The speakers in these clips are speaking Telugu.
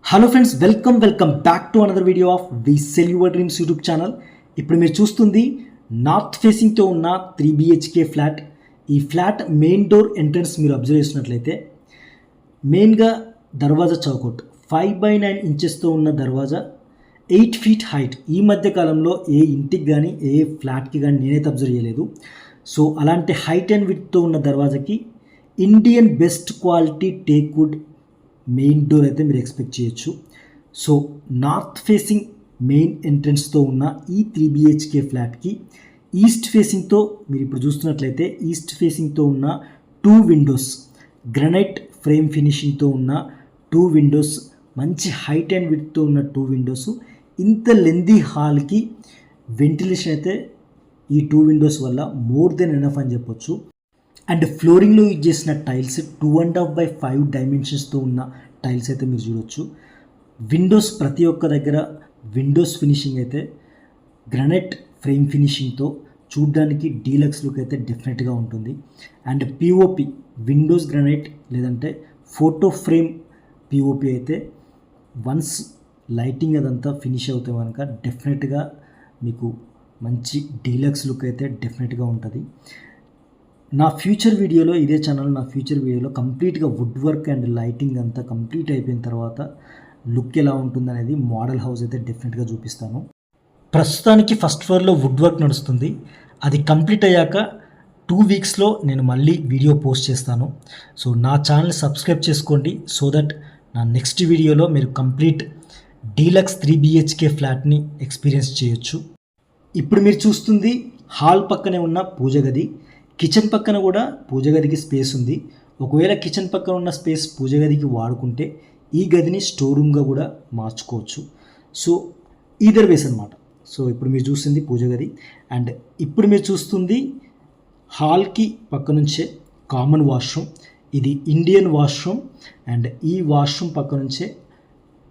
Hello friends, welcome back to another video of We Sell Your Dreams YouTube channel. ఇప్పుడు మీరు చూస్తుంది నార్త్ ఫేసింగ్తో ఉన్న 3 BHK ఫ్లాట్. ఈ ఫ్లాట్ మెయిన్ డోర్ ఎంట్రన్స్ మీరు అబ్జర్వ్ చేసినట్లయితే మెయిన్గా దర్వాజా చౌకౌట్ 5/9 ఇంచెస్తో ఉన్న దర్వాజా, 8 feet హైట్. ఈ మధ్య కాలంలో ఏ ఇంటికి కానీ ఏ ఫ్లాట్కి కానీ నేనైతే అబ్జర్వ్ చేయలేదు. సో అలాంటి హైట్ అండ్ విడ్త్తో ఉన్న దర్వాజాకి Indian best quality teak wood main door అయితే మీరు ఎక్స్పెక్ట్ చేయొచ్చు. సో నార్త్ ఫేసింగ్ మెయిన్ ఎంట్రన్స్తో ఉన్న ఈ 3 BHK ఫ్లాట్కి ఈస్ట్ ఫేసింగ్తో మీరు ఇప్పుడు చూస్తున్నట్లయితే ఈస్ట్ ఫేసింగ్తో ఉన్న 2 విండోస్, గ్రనైట్ ఫ్రేమ్ ఫినిషింగ్తో ఉన్న 2 విండోస్, మంచి హైట్ అండ్ విడ్త్తో ఉన్న 2 విండోస్. ఇంత లెందీ హాల్కి వెంటిలేషన్ అయితే ఈ 2 విండోస్ వల్ల మోర్ దెన్ ఎనఫ్ అని చెప్పొచ్చు. అండ్ ఫ్లోరింగ్లో యూజ్ చేసిన టైల్స్ 2.5x5 డైమెన్షన్స్తో ఉన్న టైల్స్ అయితే మీరు చూడొచ్చు. విండోస్ ప్రతి ఒక్క దగ్గర విండోస్ ఫినిషింగ్ అయితే గ్రనైట్ ఫ్రేమ్ ఫినిషింగ్తో చూడ్డానికి డీలక్స్ లుక్ అయితే డెఫినెట్గా ఉంటుంది. అండ్ పిఓపి విండోస్ గ్రనైట్ లేదంటే ఫోటో ఫ్రేమ్ పిఓపి అయితే వన్స్ లైటింగ్ అదంతా ఫినిష్ అవుతే కనుక డెఫినెట్గా మీకు మంచి డీలక్స్ లుక్ అయితే డెఫినెట్గా ఉంటుంది. నా ఫ్యూచర్ వీడియోలో ఇదే ఛానల్ నా ఫ్యూచర్ వీడియోలో కంప్లీట్గా వుడ్ వర్క్ అండ్ లైటింగ్ అంతా కంప్లీట్ అయిపోయిన తర్వాత లుక్ ఎలా ఉంటుందనేది మోడల్ హౌస్ అయితే డెఫినెట్గా చూపిస్తాను. ప్రస్తుతానికి ఫస్ట్ ఫ్లోర్లో వుడ్ వర్క్ నడుస్తుంది. అది కంప్లీట్ అయ్యాక 2 weeksలో నేను మళ్ళీ వీడియో పోస్ట్ చేస్తాను. సో నా ఛానల్ సబ్స్క్రైబ్ చేసుకోండి సో దట్ నా నెక్స్ట్ వీడియోలో మీరు కంప్లీట్ డీలక్స్ 3 BHK ఫ్లాట్ని ఎక్స్పీరియన్స్ చేయొచ్చు. ఇప్పుడు మీరు చూస్తుంది హాల్ పక్కనే ఉన్న పూజ గది. కిచెన్ పక్కన కూడా పూజ గదికి స్పేస్ ఉంది. ఒకవేళ కిచెన్ పక్కన ఉన్న స్పేస్ పూజ గదికి వాడుకుంటే ఈ గదిని స్టోర్ రూమ్గా కూడా మార్చుకోవచ్చు. సో ఈదర్ వేస్ అనమాట. సో ఇప్పుడు మీరు చూస్తుంది పూజ గది. అండ్ ఇప్పుడు మీరు చూస్తుంది హాల్కి పక్క నుంచే కామన్ వాష్రూమ్. ఇది ఇండియన్ వాష్రూమ్. అండ్ ఈ వాష్రూమ్ పక్క నుంచే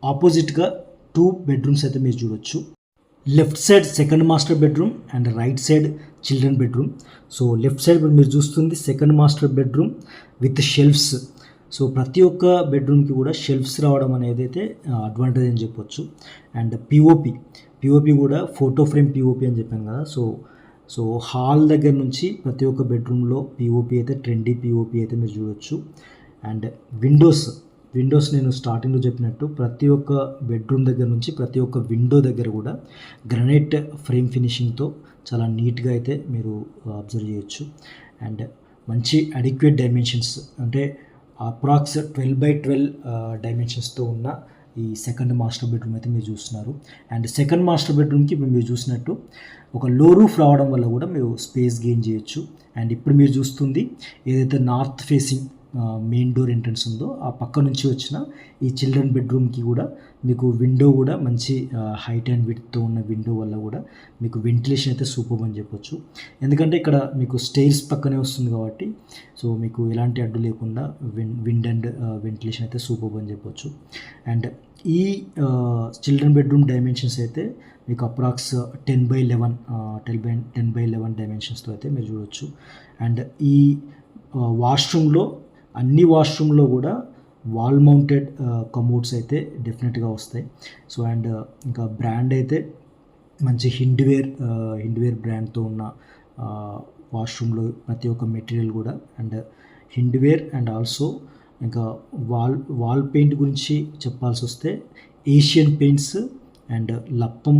ఆపోజిట్గా 2 bedrooms అయితే మీరు చూడొచ్చు. Left side second master bedroom and right side children bedroom. So left side మీరు చూస్తుంది second master bedroom with shelves. So ప్రతి ఒక్క బెడ్రూమ్కి కూడా షెల్ఫ్స్ రావడం అనేది అయితే అడ్వాంటేజ్ అని చెప్పొచ్చు. అండ్ పిఓపి కూడా ఫోటో ఫ్రేమ్ పిఓపి అని చెప్పాను కదా. సో హాల్ దగ్గర నుంచి ప్రతి ఒక్క బెడ్రూమ్లో పిఓపి అయితే ట్రెండీ పిఓపి అయితే మీరు చూడొచ్చు. అండ్ విండోస్ నేను స్టార్టింగ్లో చెప్పినట్టు ప్రతి ఒక్క బెడ్రూమ్ దగ్గర నుంచి ప్రతి ఒక్క విండో దగ్గర కూడా గ్రనైట్ ఫ్రేమ్ ఫినిషింగ్తో చాలా నీట్గా అయితే మీరు అబ్జర్వ్ చేయొచ్చు. అండ్ మంచి అడిక్వేట్ డైమెన్షన్స్ అంటే అప్రాక్స్ 12x12 డైమెన్షన్స్తో ఉన్న ఈ సెకండ్ మాస్టర్ బెడ్రూమ్ అయితే మీరు చూస్తున్నారు. అండ్ సెకండ్ మాస్టర్ బెడ్రూమ్కి ఇప్పుడు మీరు చూసినట్టు ఒక లో రూఫ్ రావడం వల్ల కూడా మీరు స్పేస్ గెయిన్ చేయొచ్చు. అండ్ ఇప్పుడు మీరు చూస్తుంది ఏదైతే north facing main door entrance ఉందో ఆ పక్క నుంచి వచ్చిన ఈ చిల్డ్రన్ బెడ్రూమ్కి కూడా మీకు విండో కూడా మంచి హైట్ అండ్ విడ్త్తో ఉన్న విండో వల్ల కూడా మీకు వెంటిలేషన్ అయితే సూపర్ అని చెప్పొచ్చు. ఎందుకంటే ఇక్కడ మీకు స్టైర్స్ పక్కనే వస్తుంది కాబట్టి సో మీకు ఎలాంటి అడ్డు లేకుండా విండ్ అండ్ వెంటిలేషన్ అయితే సూపర్ అని చెప్పొచ్చు. అండ్ ఈ చిల్డ్రన్ బెడ్రూమ్ డైమెన్షన్స్ అయితే మీకు అప్రాక్స్ 10x11 డైమెన్షన్స్తో అయితే మీరు చూడొచ్చు. అండ్ ఈ వాష్రూమ్లో అన్ని వాష్రూమ్లో కూడా వాల్ మౌంటెడ్ కమోడ్స్ అయితే డెఫినెట్గా వస్తాయి. సో అండ్ ఇంకా బ్రాండ్ అయితే మంచి హిండ్వేర్ బ్రాండ్తో ఉన్న వాష్రూమ్లో ప్రతి ఒక్క మెటీరియల్ కూడా అండ్ హిండ్వేర్. అండ్ ఆల్సో ఇంకా వాల్ పెయింట్ గురించి చెప్పాల్సి వస్తే ఏషియన్ పెయింట్స్ అండ్ లప్పం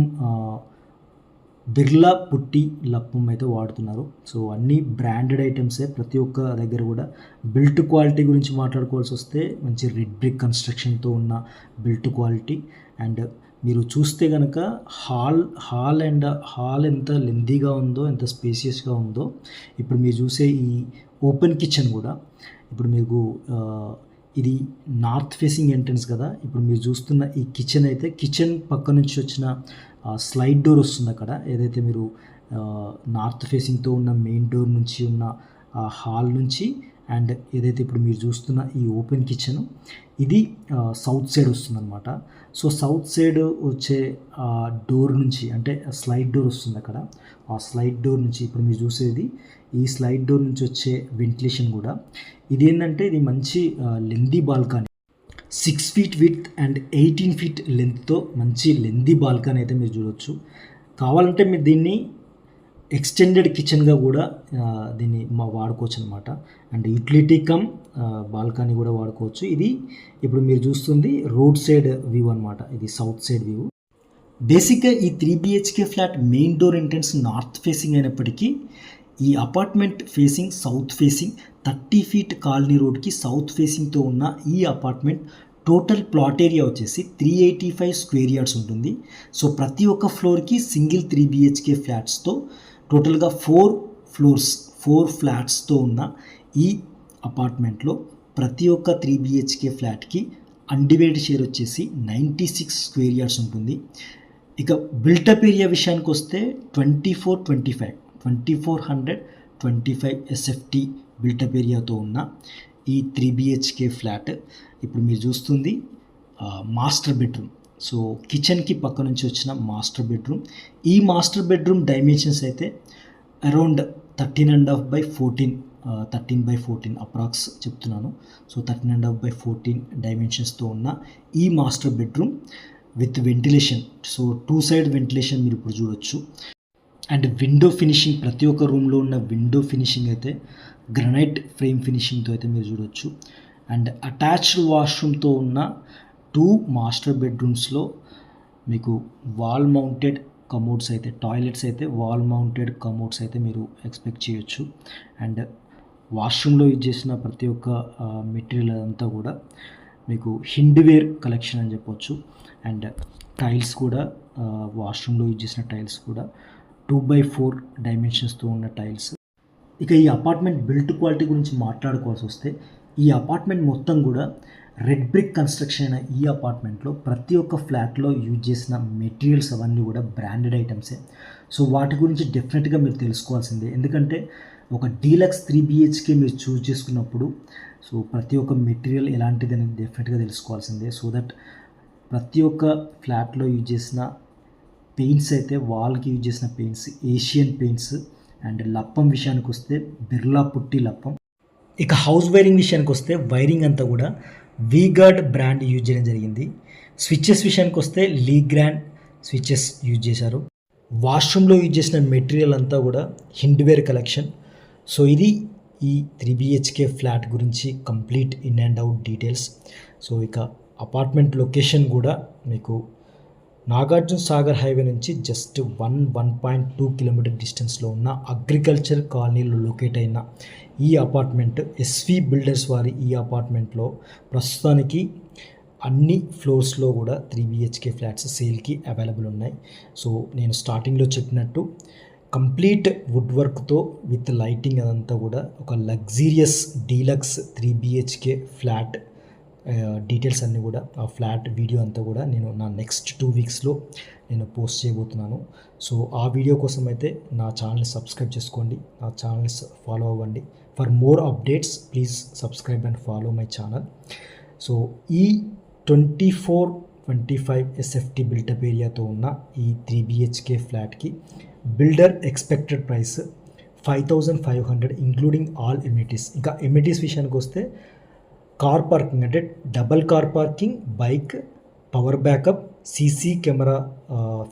బిర్లా పుట్టి లప్పం అయితే వాడుతున్నారు. సో అన్నీ బ్రాండెడ్ ఐటమ్సే ప్రతి ఒక్క దగ్గర కూడా. బిల్ట్ క్వాలిటీ గురించి మాట్లాడుకోవాల్సి వస్తే మంచి రెడ్ బ్రిక్ కన్స్ట్రక్షన్తో ఉన్న బిల్ట్ క్వాలిటీ. అండ్ మీరు చూస్తే కనుక హాల్ ఎంత లెందీగా ఉందో, ఎంత స్పేసియస్గా ఉందో. ఇప్పుడు మీరు చూసే ఈ ఓపెన్ కిచెన్ కూడా ఇప్పుడు మీకు ఇది నార్త్ ఫేసింగ్ ఎంట్రన్స్ కదా. ఇప్పుడు మీరు చూస్తున్న ఈ కిచెన్ అయితే కిచెన్ పక్క నుంచి వచ్చిన స్లైడ్ డోర్ వస్తుంది అక్కడ. ఏదైతే మీరు నార్త్ ఫేసింగ్తో ఉన్న మెయిన్ డోర్ నుంచి ఉన్న హాల్ నుంచి అండ్ ఏదైతే ఇప్పుడు మీరు చూస్తున్న ఈ ఓపెన్ కిచెన్ ఇది సౌత్ సైడ్ వస్తుందన్నమాట. సో సౌత్ సైడ్ వచ్చే డోర్ నుంచి అంటే స్లైడ్ డోర్ వస్తుంది అక్కడ. ఆ స్లైడ్ డోర్ నుంచి ఇప్పుడు మీరు చూసేది ఈ స్లైడ్ డోర్ నుంచి వచ్చే వెంటిలేషన్ కూడా ఇది ఏంటంటే ఇది మంచి lengthy balcony. 6 feet width and 18 feet లెంత్తో మంచి లెంతీ బాల్కనీ అయితే మీరు చూడొచ్చు. కావాలంటే మీరు దీన్ని ఎక్స్టెండెడ్ కిచెన్గా కూడా దీన్ని వాడుకోవచ్చు అనమాట. అండ్ యూటిలిటీ కమ్ బాల్కనీ కూడా వాడుకోవచ్చు. ఇది ఇప్పుడు మీరు చూస్తుంది రోడ్ సైడ్ వ్యూ అనమాట. ఇది సౌత్ సైడ్ వ్యూ. బేసిక్గా ఈ 3 BHK flat main door entrance north facing అయినప్పటికీ ఈ apartment facing south facing 30 feet colony రోడ్కి సౌత్ ఫేసింగ్తో ఉన్న ఈ అపార్ట్మెంట్ టోటల్ ప్లాట్ ఏరియా వచ్చేసి 385 స్క్వేర్ యార్డ్స్ ఉంటుంది. సో ప్రతి ఒక్క ఫ్లోర్కి సింగిల్ 3 BHK ఫ్లాట్స్తో టోటల్గా 4 ఫ్లాట్స్తో ఉన్న ఈ అపార్ట్మెంట్లో ప్రతి ఒక్క 3 BHK ఫ్లాట్కి అన్డివైడెడ్ షేర్ వచ్చేసి 96 స్క్వేర్ యార్డ్స్ ఉంటుంది. ఇక బిల్టప్ ఏరియా విషయానికి వస్తే 2425 SFT బిల్టప్ ఏరియాతో ఉన్న ఈ 3 BHK ఫ్లాట్ ఇప్పుడు మీరు చూస్తుంది మాస్టర్ బెడ్రూమ్. సో కిచెన్కి పక్క నుంచి వచ్చిన మాస్టర్ బెడ్రూమ్. ఈ మాస్టర్ బెడ్రూమ్ డైమెన్షన్స్ అయితే అరౌండ్ 13.5/14 అప్రాక్స్ చెప్తున్నాను. సో 13.5/14 డైమెన్షన్స్తో ఉన్న ఈ master bedroom with ventilation. So 2 side ventilation మీరు ఇప్పుడు చూడొచ్చు. అండ్ విండో ఫినిషింగ్, ప్రతి ఒక్క రూమ్లో ఉన్న విండో ఫినిషింగ్ అయితే గ్రనైట్ ఫ్రేమ్ ఫినిషింగ్తో అయితే మీరు చూడొచ్చు. అండ్ అటాచ్డ్ వాష్రూమ్తో ఉన్న 2 మాస్టర్ బెడ్రూమ్స్లో మీకు వాల్ మౌంటెడ్ కమోడ్స్ అయితే, టాయిలెట్స్ అయితే వాల్ మౌంటెడ్ కమోడ్స్ అయితే మీరు ఎక్స్పెక్ట్ చేయొచ్చు. అండ్ వాష్రూమ్లో యూజ్ చేసిన ప్రతి ఒక్క మెటీరియల్ అదంతా కూడా మీకు హిండ్వేర్ కలెక్షన్ అని చెప్పొచ్చు. అండ్ టైల్స్ కూడా వాష్రూమ్లో యూజ్ చేసిన టైల్స్ కూడా 2/4 డైమెన్షన్స్తో ఉన్న టైల్స్. ఇక ఈ అపార్ట్మెంట్ బిల్ట్ క్వాలిటీ గురించి మాట్లాడుకోవాల్సి వస్తే ఈ అపార్ట్మెంట్ మొత్తం కూడా రెడ్ బ్రిక్ కన్స్ట్రక్షన్ అయిన ఈ అపార్ట్మెంట్లో ప్రతి ఒక్క ఫ్లాట్లో యూజ్ చేసిన మెటీరియల్స్ అవన్నీ కూడా బ్రాండెడ్ ఐటమ్సే. సో వాటి గురించి డెఫినెట్గా మీరు తెలుసుకోవాల్సిందే. ఎందుకంటే ఒక డీలక్స్ 3 BHK మీరు చూస్ చేసుకున్నప్పుడు సో ప్రతి ఒక్క మెటీరియల్ ఎలాంటిది అనేది డెఫినెట్గా తెలుసుకోవాల్సిందే. సో దట్ ప్రతి ఒక్క ఫ్లాట్లో యూజ్ చేసిన పెయింట్స్ అయితే వాల్కి యూజ్ చేసిన పెయింట్స్ ఏషియన్ పెయింట్స్. అండ్ లప్పం విషయానికి వస్తే బిర్లా పుట్టి లప్పం. ఇక హౌస్ వైరింగ్ విషయానికి వస్తే వైరింగ్ అంతా కూడా వీగార్డ్ బ్రాండ్ యూజ్ చేయడం జరిగింది. స్విచ్చెస్ విషయానికి వస్తే లీగ్రాండ్ స్విచ్చెస్ యూజ్ చేశారు. వాష్రూమ్లో యూజ్ చేసిన మెటీరియల్ అంతా కూడా హిండ్వేర్ కలెక్షన్. సో ఇది ఈ 3 BHK ఫ్లాట్ గురించి complete in and out details. So ఇక అపార్ట్మెంట్ లొకేషన్ కూడా మీకు నాగార్జున సాగర్ హైవే నుంచి జస్ట్ 1.2 కిలోమీటర్ డిస్టెన్స్లో ఉన్న అగ్రికల్చర్ కాలనీలో లొకేట్ అయిన ఈ అపార్ట్మెంట్ ఎస్వి బిల్డర్స్ వారి ఈ అపార్ట్మెంట్లో ప్రస్తుతానికి అన్ని ఫ్లోర్స్లో కూడా 3 BHK ఫ్లాట్స్ సేల్కి అవైలబుల్ ఉన్నాయి. సో నేను స్టార్టింగ్లో చెప్పినట్టు కంప్లీట్ వుడ్ వర్క్తో విత్ లైటింగ్ అదంతా కూడా ఒక luxurious deluxe 3 BHK flat details అన్నీ కూడా ఆ ఫ్లాట్ వీడియో అంతా కూడా నేను నా నెక్స్ట్ 2 వీక్స్లో నేను పోస్ట్ చేయబోతున్నాను. సో ఆ వీడియో కోసం అయితే నా ఛానల్ని సబ్స్క్రైబ్ చేసుకోండి, నా ఛానల్స్ ఫాలో అవ్వండి. For more updates please subscribe and follow my channel. So ఈ 2425 SFT బిల్టప్ ఏరియాతో ఉన్న ఈ 3 BHK ఫ్లాట్కి builder expected price 5500 including all amenities. ఇంకా ఎమ్యూనిటీస్ విషయానికి వస్తే కార్ పార్కింగ్ అంటే double car parking, bike, power backup, CC camera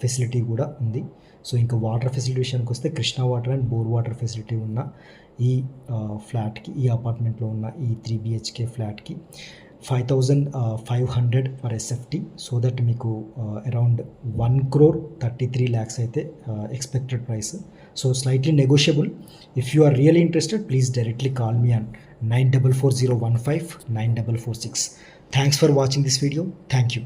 facility కూడా ఉంది. సో ఇంకా వాటర్ ఫెసిలిటీ విషయానికి వస్తే Krishna water and bore water facility ఉన్న ఈ ఫ్లాట్కి, ఈ అపార్ట్మెంట్లో ఉన్న ఈ 3 BHK ఫ్లాట్కి 5500 ఫర్ SFT. సో దట్ మీకు అరౌండ్ 1,33,00,000 అయితే expected price. So slightly negotiable. If you are really interested please directly call me on 944015 9446. Thanks for watching this video. Thank you.